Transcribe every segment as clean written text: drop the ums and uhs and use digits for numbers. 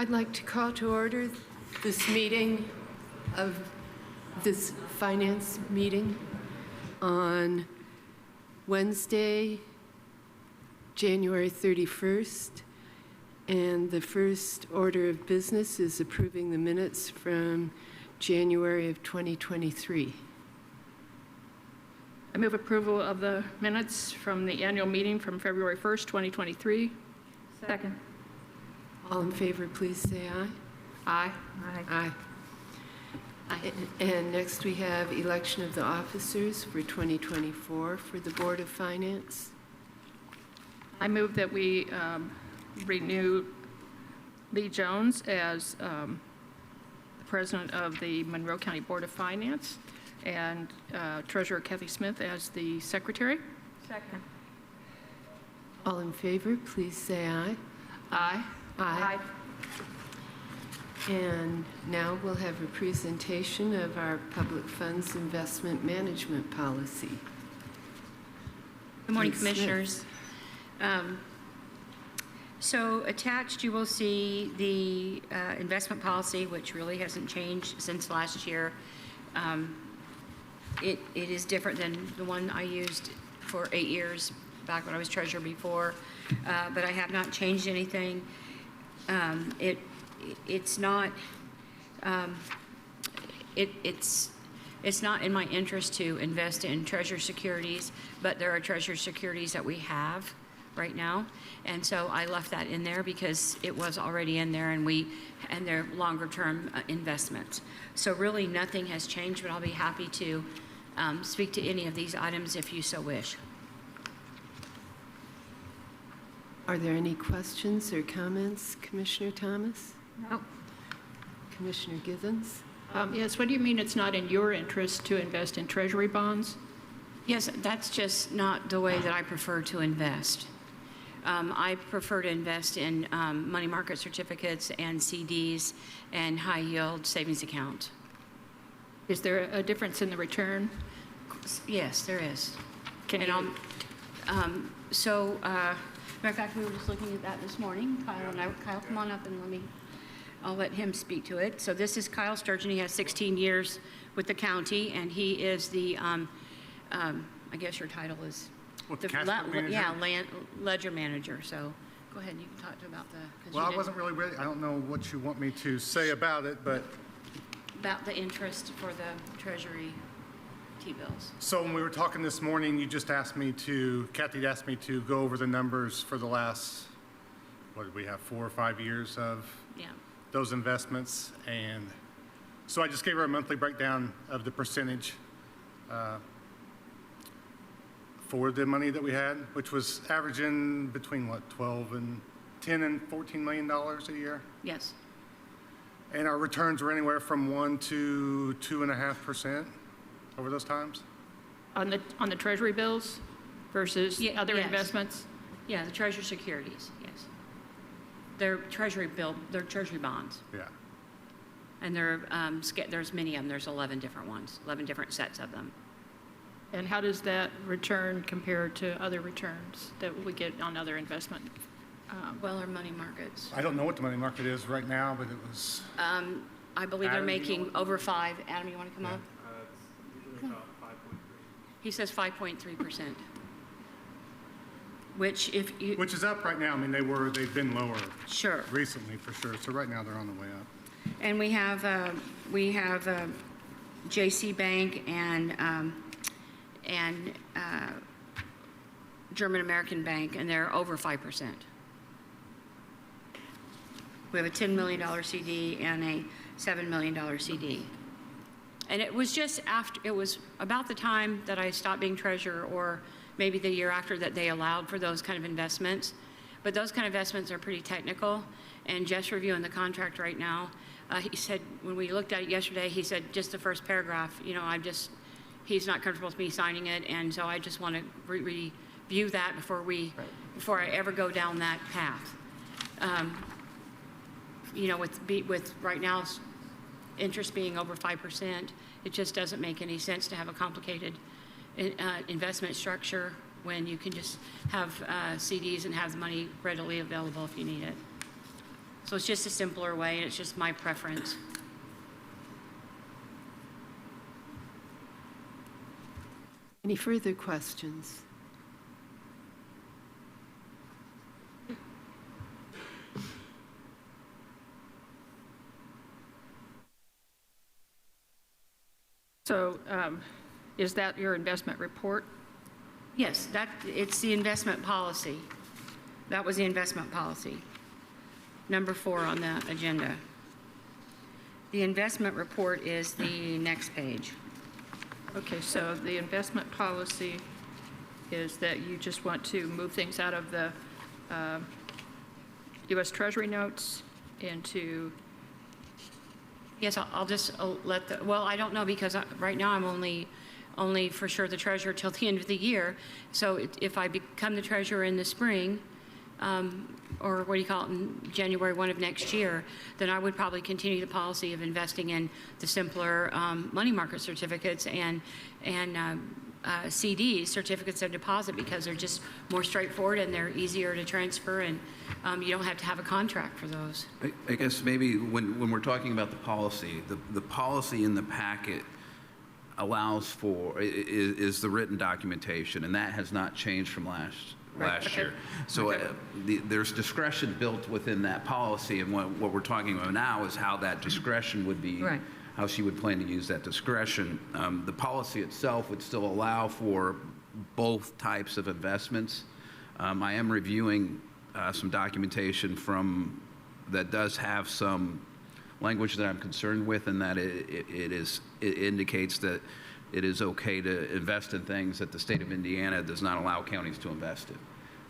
I'd like to call to order this meeting of this finance meeting on Wednesday, January 31st. And the first order of business is approving the minutes from January of 2023. I move approval of the minutes from the annual meeting from February 1st, 2023. Second. All in favor, please say aye. Aye. Aye. And next we have election of the officers for 2024 for the Board of Finance. I move that we renew Lee Jones as the president of the Monroe County Board of Finance and Treasurer Kathy Smith as the secretary. Second. All in favor, please say aye. Aye. Aye. And now we'll have a presentation of our public funds investment management policy. Good morning, Ms. Commissioners. So attached, you will see the investment policy, which really hasn't changed since last year. It is different than the one I used for 8 years back when I was treasurer before, but I have not changed anything. It's not in my interest to invest in treasury securities, but there are treasury securities that we have right now, and so I left that in there because it was already in there, and they're longer term investments. So really nothing has changed, but I'll be happy to speak to any of these items if you so wish. Are there any questions or comments, Commissioner Thomas? No. Commissioner Givens? Yes, what do you mean it's not in your interest to invest in treasury bonds? Yes, that's just not the way that I prefer to invest. I prefer to invest in money market certificates and CDs and high yield savings accounts. Is there a difference in the return? Yes, there is. Matter of fact, we were just looking at that this morning. Kyle, come on up and I'll let him speak to it. So this is Kyle Sturgeon. He has 16 years with the county, and he is the, I guess your title is? Ledger manager. So go ahead, you can talk to about the. Well, I wasn't really ready. I don't know what you want me to say about it, but. About the interest for the Treasury T-bills. So when we were talking this morning, Kathy asked me to go over the numbers for the last, what did we have, 4 or 5 years of those investments. And so I just gave her a monthly breakdown of the percentage for the money that we had, which was averaging between what, 10 and $14 million a year? Yes. And our returns were anywhere from 1 to 2.5% over those times. On the treasury bills versus other investments? Yeah, the treasury securities, yes. They're treasury bonds. Yeah. And there's many of them. There's 11 different ones, 11 different sets of them. And how does that return compare to other returns that we get on other investment? Well, our money markets. I don't know what the money market is right now, but it was. I believe they're making over 5. Adam, you want to come up? It's usually about 5.3. He says 5.3%. Which is up right now. I mean, they've been lower. Sure. Recently, for sure. So right now they're on the way up. And we have JC Bank and German American Bank, and they're over 5%. We have a $10 million CD and a $7 million CD. And it was about the time that I stopped being treasurer, or maybe the year after, that they allowed for those kind of investments. But those kind of investments are pretty technical, and just reviewing the contract right now, he said, when we looked at it yesterday, he said just the first paragraph, he's not comfortable with me signing it, and so I just want to review that before I ever go down that path. With right now interest being over 5%, it just doesn't make any sense to have a complicated investment structure when you can just have CDs and have the money readily available if you need it. Okay. So it's just a simpler way, and it's just my preference. Any further questions? So is that your investment report? Yes, it's the investment policy. That was the investment policy. Number 4 on the agenda. The investment report is the next page. Okay, so the investment policy is that you just want to move things out of the U.S. Treasury notes into, Yes, I'll just let the, well, I don't know, because right now I'm only for sure the treasurer till the end of the year. So if I become the treasurer in the spring, or what do you call it, in January 1 of next year, then I would probably continue the policy of investing in the simpler money market certificates and CDs, certificates of deposit, because they're just more straightforward and they're easier to transfer, and you don't have to have a contract for those. I guess maybe when we're talking about the policy in the packet allows for, is the written documentation, and that has not changed from last year. So there's discretion built within that policy, and what we're talking about now is how that discretion would be, how she would plan to use that discretion. The policy itself would still allow for both types of investments. I am reviewing some documentation that does have some language that I'm concerned with, and that it indicates that it is okay to invest in things that the state of Indiana does not allow counties to invest in.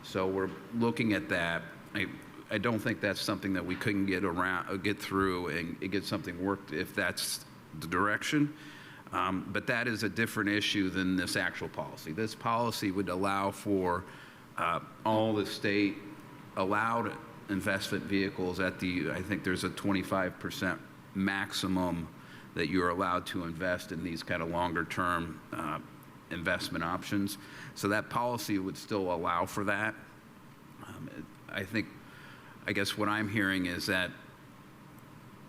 So we're looking at that. I don't think that's something that we couldn't get through and get something worked if that's the direction. But that is a different issue than this actual policy. This policy would allow for all the state allowed investment vehicles at I think there's a 25% maximum that you're allowed to invest in these kind of longer term investment options. So that policy would still allow for that. I guess what I'm hearing is that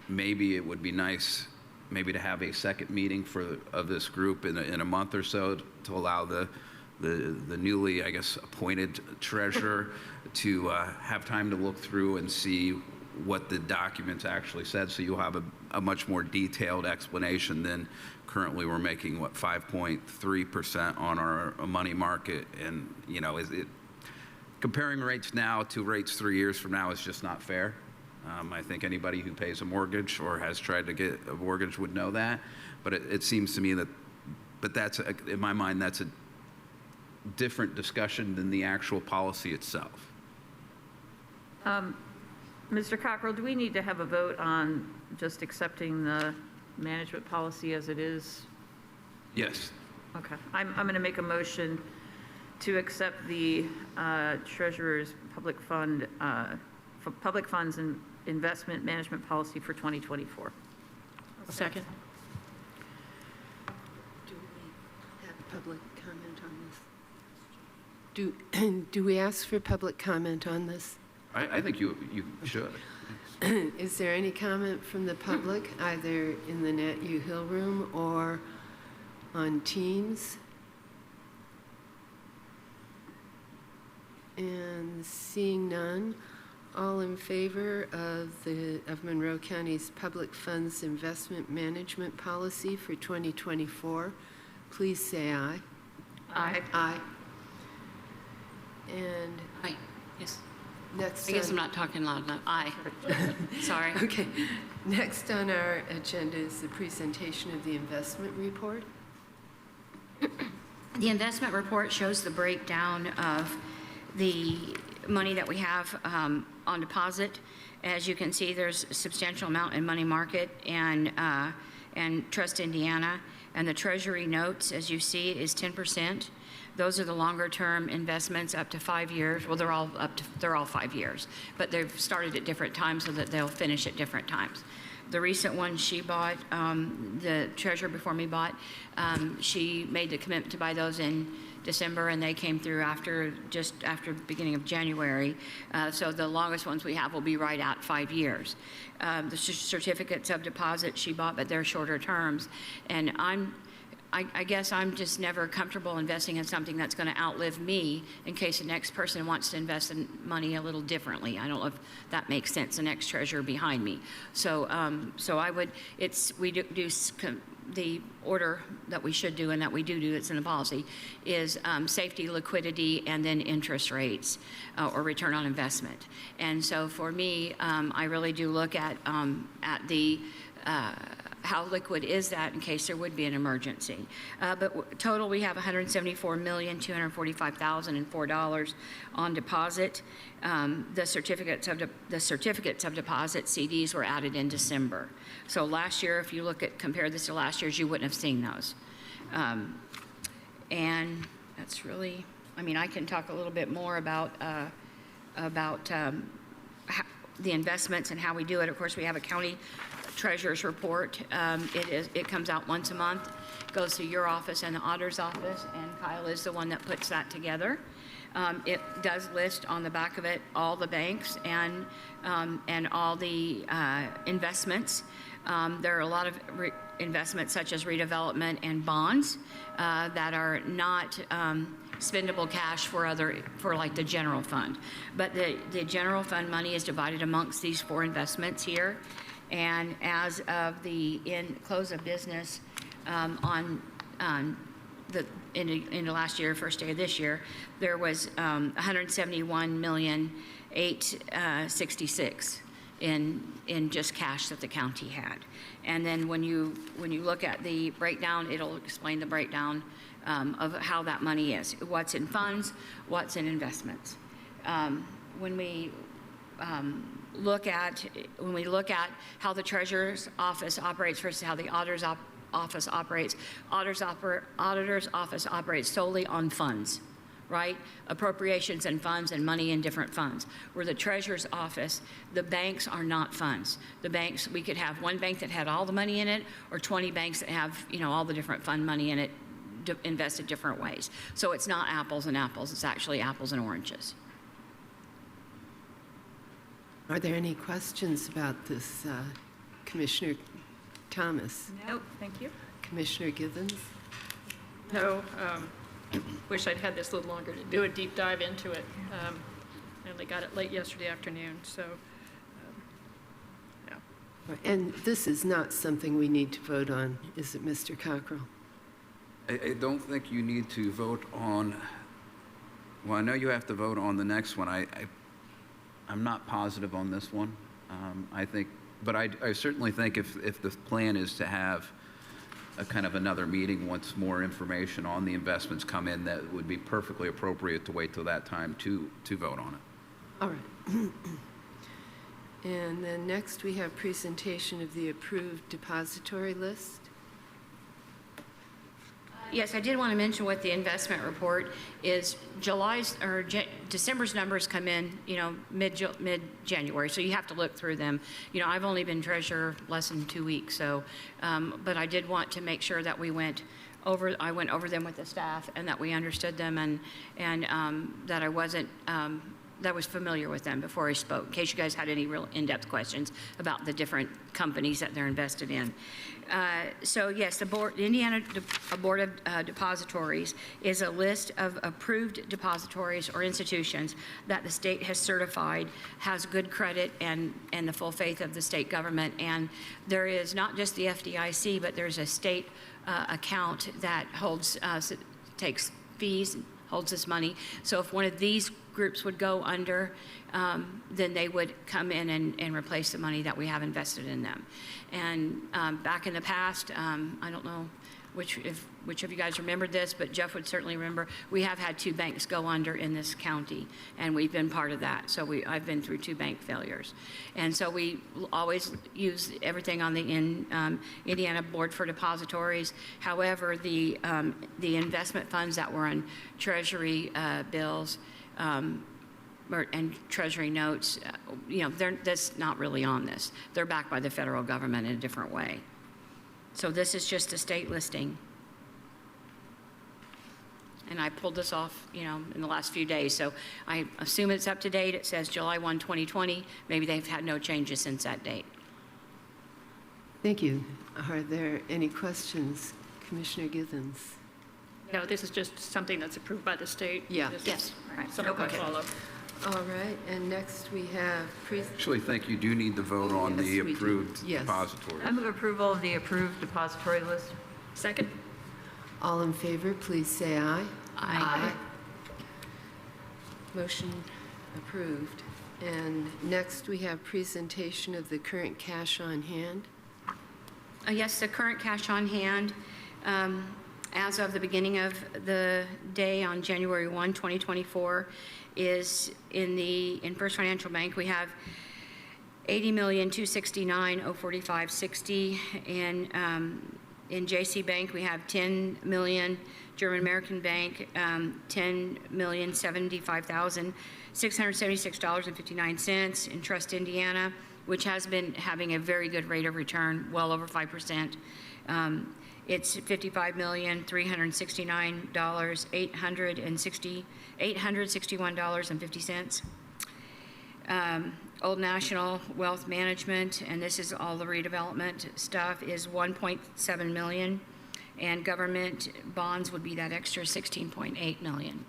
maybe it would be nice maybe to have a second meeting of this group in a month or so to allow the newly, I guess, appointed treasurer to have time to look through and see what the documents actually said, so you'll have a much more detailed explanation than currently we're making, 5.3% on our money market. And, comparing rates now to rates 3 years from now is just not fair. I think anybody who pays a mortgage or has tried to get a mortgage would know that. But it seems to me but that's, in my mind, that's a different discussion than the actual policy itself. Mr. Cockrell, do we need to have a vote on just accepting the management policy as it is? Yes. Okay. I'm going to make a motion to accept the treasurer's public funds and investment management policy for 2024. second. Do we have public comment on this? Do we ask for public comment on this? I think you should. Is there any comment from the public, either in the Nat U Hill Room or on Teams? And seeing none, all in favor of Monroe County's public funds investment management policy for 2024, please say aye. Aye. Aye. And Aye. Yes. next I guess I'm on, not talking loud enough. Aye. Sorry. okay. Next on our agenda is the presentation of the investment report. The investment report shows the breakdown of the money that we have on deposit. As you can see, there's a substantial amount in money market and Trust Indiana. And the Treasury notes, as you see, is 10%. Those are the longer term investments up to 5 years. Well, they're all 5 years, but they've started at different times so that they'll finish at different times. The recent one she bought, the treasurer before me bought, she made the commitment to buy those in December, and they came through just after beginning of January. So the longest ones we have will be right at 5 years. The certificates of deposit she bought, but they're shorter terms. And I guess I'm just never comfortable investing in something that's going to outlive me in case the next person wants to invest in money a little differently. I don't know if that makes sense, the next treasurer behind me. So, the order that we should do and that we do, it's in the policy, is safety, liquidity, and then interest rates or return on investment. And so for me, I really do look at the how liquid is that in case there would be an emergency. But total, we have $174,245,004 on deposit. The certificates of deposit CDs were added in December. So last year, if you compare this to last year's, you wouldn't have seen those. And that's really, I mean, I can talk a little bit more about the investments and how we do it. Of course, we have a county treasurer's report. It comes out once a month, goes to your office and the auditor's office, and Kyle is the one that puts that together. It does list on the back of it all the banks and all the investments. There are a lot of investments such as redevelopment and bonds that are not spendable cash for like the general fund. But the general fund money is divided amongst these 4 investments here. And as of the close of business in the last year, first day of this year, there was $171,866 in just cash that the county had. And then when you look at the breakdown, it'll explain the breakdown of how that money is, what's in funds, what's in investments. When we look at how the treasurer's office operates versus how the auditor's office operates, auditor's office operates solely on funds, right? Appropriations and funds and money in different funds. Where the treasurer's office, the banks are not funds. The banks, we could have one bank that had all the money in it, or 20 banks that have, all the different fund money in it, invested different ways. So it's not apples and apples, it's actually apples and oranges. Are there any questions about this, Commissioner Thomas? Nope, thank you. Commissioner Givens? No, wish I'd had this a little longer to do a deep dive into it. I only got it late yesterday afternoon, so, yeah. And this is not something we need to vote on, is it, Mr. Cockrell? I don't think you need to vote on, well, I know you have to vote on the next one. I'm not positive on this one. I think, but I certainly think if the plan is to have a kind of another meeting once more information on the investments come in, that would be perfectly appropriate to wait till that time to vote on it. All right. And then next we have presentation of the approved depository list. Yes, I did want to mention what the investment report is. December's numbers come in, mid-January, so you have to look through them. I've only been treasurer less than 2 weeks, so, but I did want to make sure that I went over them with the staff and that we understood them and that I wasn't, that was familiar with them before I spoke, in case you guys had any real in-depth questions about the different companies that they're invested in. So yes, the Indiana Board of Depositories is a list of approved depositories or institutions that the state has certified has good credit and the full faith of the state government. And there is not just the FDIC, but there's a state account that takes fees, holds this money. So if one of these groups would go under, then they would come in and replace the money that we have invested in them. And back in the past, I don't know which of you guys remembered this, but Jeff would certainly remember, we have had 2 banks go under in this county, and we've been part of that. So I've been through 2 bank failures. And so we always use everything on the Indiana Board for Depositories. However, the investment funds that were on Treasury bills, and Treasury notes, that's not really on this. They're backed by the federal government in a different way. So this is just a state listing. And I pulled this off, in the last few days. So I assume it's up to date. It says July 1, 2020. Maybe they've had no changes since that date. Thank you. Are there any questions? Commissioner Githens? No, this is just something that's approved by the state. Yeah. This is Yes. something we follow. All right, and next we have Actually, think you do need to vote on Yes, the we do. approved Yes. depository. I move approval of the approved depository list. Second? All in favor, please say aye. Aye. Motion approved. And next, we have presentation of the current cash on hand. Yes, the current cash on hand, as of the beginning of the day on January 1, 2024, is in First Financial Bank, we have $80,269,045.60, and in JC Bank, we have $10 million. German American Bank, $10,075,676.59. In Trust Indiana, which has been having a very good rate of return, well over 5%. It's $55,369,861.50. Old National Wealth Management, and this is all the redevelopment stuff, is $1.7 million. And government bonds would be that extra $16.8 million.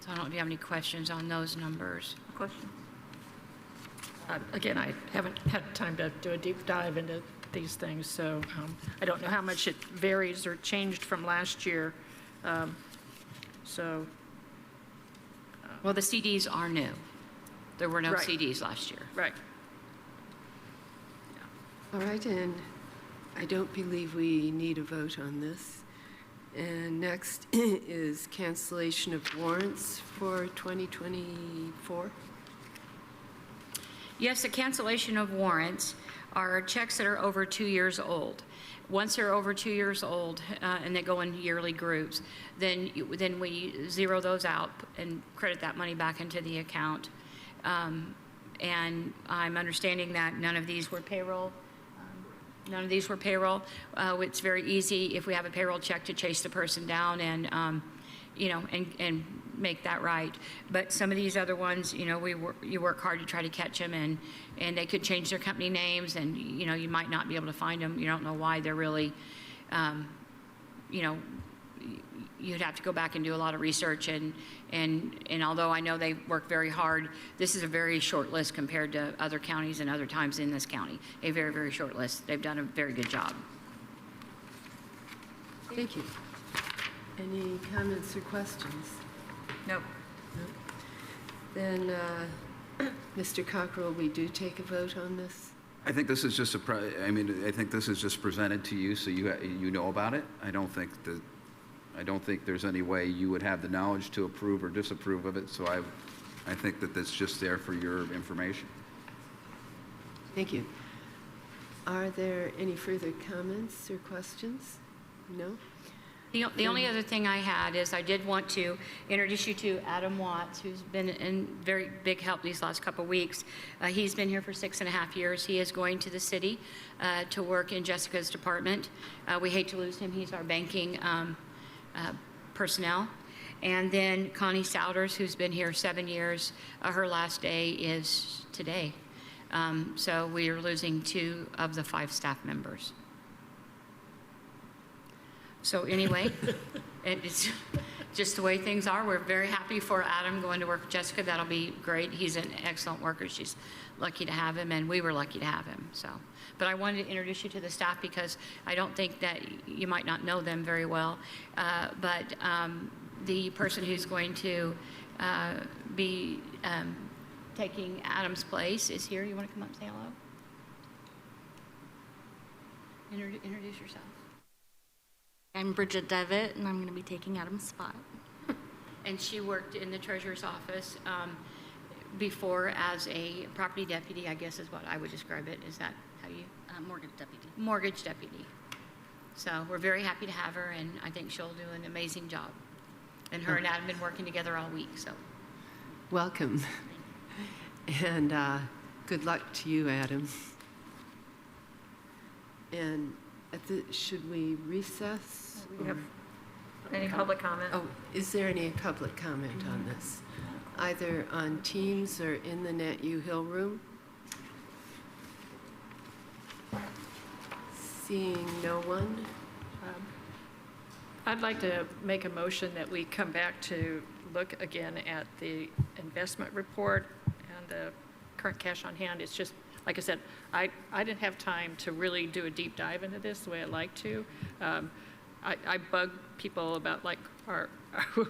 So I don't know if you have any questions on those numbers. Question? Again, I haven't had time to do a deep dive into these things, so I don't know how much it varies or changed from last year. So, Well, the CDs are new. There were no Right. CDs last year. right. All right, and I don't believe we need a vote on this. And next is cancellation of warrants for 2024. Yes, the cancellation of warrants are checks that are over 2 years old. Once they're over 2 years old and they go in yearly groups, then we zero those out and credit that money back into the account. And I'm understanding that none of these were payroll. It's very easy if we have a payroll check to chase the person down and, and make that right. But some of these other ones, you work hard to try to catch them, and they could change their company names, and, you might not be able to find them. You don't know why they're really, you'd have to go back and do a lot of research, and although I know they work very hard, this is a very short list compared to other counties and other times in this county. A very, very short list. They've done a very good job. Thank you. Any comments or questions? Nope. Then, Mr. Cockrell, we do take a vote on this? I think this is just I think this is just presented to you so you know about it. I don't think there's any way you would have the knowledge to approve or disapprove of it, so I think that that's just there for your information. Thank you. Are there any further comments or questions? No? The only other thing I had is I did want to introduce you to Adam Watts, who's been in very big help these last couple of weeks. He's been here for 6.5 years. He is going to the city to work in Jessica's department. We hate to lose him. He's our banking personnel. And then Connie Souders, who's been here 7 years, her last day is today. So we are losing 2 of the 5 staff members. So anyway, it's just the way things are. We're very happy for Adam going to work with Jessica. That'll be great. He's an excellent worker. She's lucky to have him, and we were lucky to have him. So, but I wanted to introduce you to the staff because I don't think that you might not know them very well. But the person who's going to be taking Adam's place is here. You want to come up and say hello? Introduce yourself. I'm Bridget Devitt, and I'm going to be taking Adam's spot. And she worked in the treasurer's office before as a property deputy, I guess is what I would describe it. Is that how you? Mortgage deputy. Mortgage deputy. So we're very happy to have her, and I think she'll do an amazing job. And her and Adam have been working together all week, so. welcome. And good luck to you, Adam. And should we recess? We have any public comment? Oh, is there any public comment on this? Either on Teams or in the NetU Hill room? Seeing no one? I'd like to make a motion that we come back to look again at the investment report and the current cash on hand. It's just, like I said, I didn't have time to really do a deep dive into this the way I'd like to. I bug people about like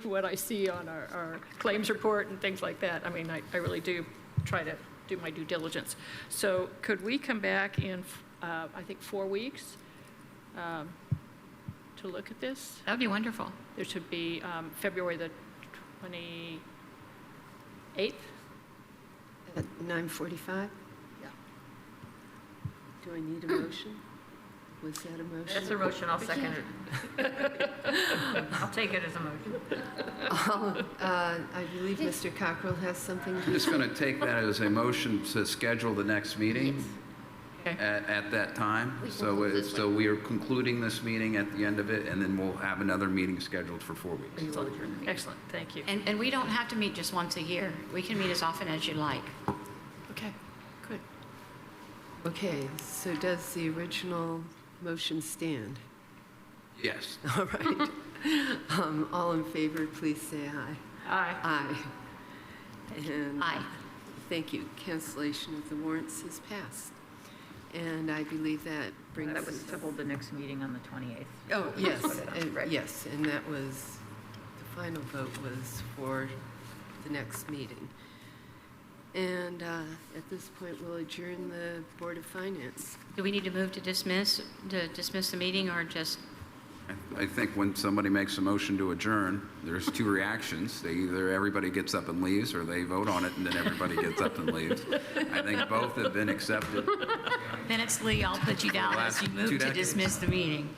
what I see on our claims report and things like that. I mean, I really do try to do my due diligence. So could we come back in, I think, 4 weeks to look at this? That would be wonderful. There should be February the 28th. At 9:45? Yeah. Do I need a motion? Was that a motion? That's a motion, I'll second it. I'll take it as a motion. I believe Mr. Cockrell has something I'm to just going to take that as a motion to schedule the next meeting Okay. at that time. We can So move this so we are concluding this meeting at the end of it, and then we'll have another meeting scheduled for 4 weeks. Excellent, thank you. And we don't have to meet just once a year. We can meet as often as you like. Okay, good. Okay, so does the original motion stand? Yes. All right. All in favor, please say aye. Aye. Aye. And Aye. thank you. Cancellation of the warrants is passed. And I believe that brings That was us... to hold the next meeting on the 28th. Oh, yes, Put it on, right. yes, and that was, the final vote was for the next meeting. And at this point, we'll adjourn the Board of Finance. Do we need to move to dismiss the meeting, or just, I think when somebody makes a motion to adjourn, there's two reactions. Either everybody gets up and leaves, or they vote on it and then everybody gets up and leaves. I think both have been accepted. minutes, Lee, I'll put you down as you Last move 2 to decades. dismiss the meeting.